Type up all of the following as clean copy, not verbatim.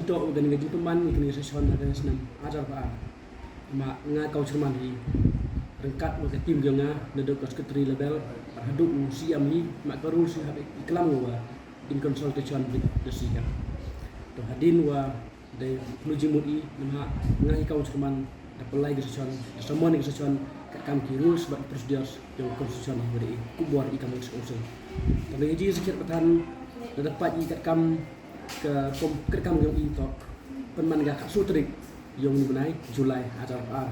tok gan gaji teman ni session ada senam ajar pa ma nga kau cerman hi rengkat wa tim ge nga nedok sekretari level haduk siam hi ma karu si habe iklam wa in consultation with the sika to hadin wa de menuju mudi nama nga kau cerman apply ge session semua ni session kam ki rules but procedures yang constitution beri kubuar ikam usul tapi haji sikit patan dapat ikat kam ke kam yang itu penman ga kak sutrik yang ni benai Julai ajar a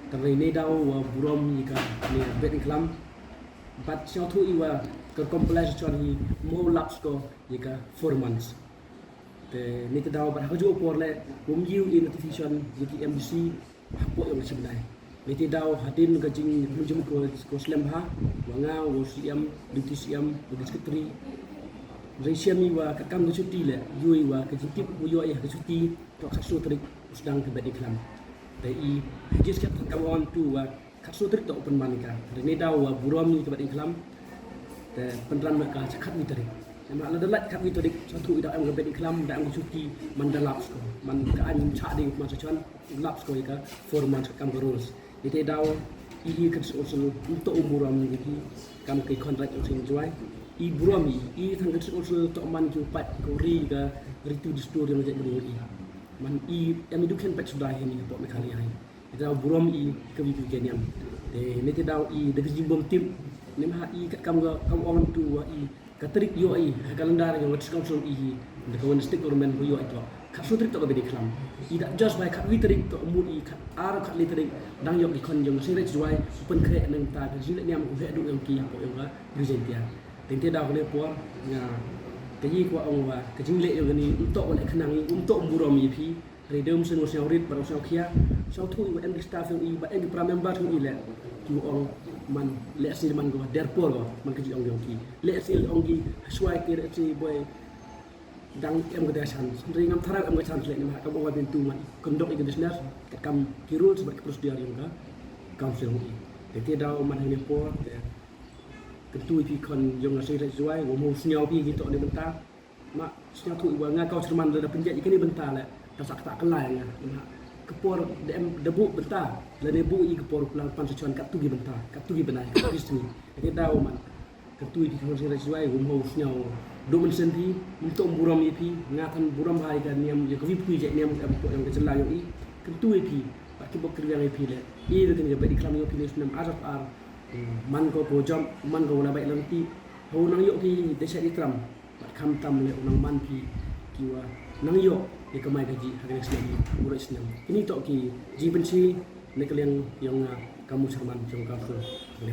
tapi ni dau burom ika ni bet iklam bat siau tu iwa ke complex chori mo laps ko ika 4 months te ni te dau bar haju por le yiu in notification yiki MBC hapo yang sebenai Meti daw hadin gajing menjum ko slemha wanga wo siam duty siam duty secretary Resiami wa kakam ke cuti le yui wa ke jitip yo ya ke cuti to kasu trik sedang ke badi klam dai haji skat kawan tu wa kasu trik to open manika ni daw wa burom ni ke badi klam te penran maka cakat ni trik nama la dalat kat ni trik satu ida am ke badi klam da am cuti mandalaps ko man ka an cha di masa chuan laps ko ka 4 months kam rules Ite daw i kan usul untuk umuram ni kam ke kontrak usul juai i burami i thang kan usul to man ju pat ko ri ga ritu di story yang jadi beri man i am du kan pat sudah ni to me kali ai ite daw buram i ke vi ken yam de ne te daw i de jimbom tim ne ma i kat kam ga kam on tu wa i katrik yo i kalendar yang wat council i de kawan stick government yo itu Kasutrik to bedi klam ida just by kat litrik to mudi kat ar kat litrik dang yok di kon jong sing rech juai pen kre nang ta de jin niam ku he du yang ki po yang ga presentia tente da ko le po nga ke yi ko ong wa ke jing le yo ni untuk on khnang untuk burom yi phi redom sen wo rit par sao khia sao thu wa and staff yang i ba and pra member thu i le ki ong man le sil man go derpor go man ke ji ong yong ki le sil ong gi swai ke re boy dang em ke dasan sendiri ngam tharap em ke translate ni ka bawa pintu man kondok ig business kat kam kirul sebagai prosedur yang ka council ni te daw man ni po ketu pi kon yang ngasih rejuai wo mo snyau pi gitu ni bentar mak snyau tu iwa nga kau cerman da penjat ikan ni bentar la tasak tak kelai nga kepor dem debu bentar la debu i kepor pulang pan secuan kat tu gi bentar kat tu gi benai kat ni te daw man ketu pi kon rejuai wo mo snyau do men senti untuk buram ipi ngatan buram hai kan niam je ko vipu je niam am to yang kecela yo i kentu ipi pak ki bokri yang ipi le i de kan be diklam yo pi nam araf ar man ko jam man ko na bai lanti ho nang yo ki desa ikram pak kam tam le nang man pi kiwa nang yo e kamai gaji hagen sini burai senam ini to ki ji benci ne kalian yang kamu cerman jong ka le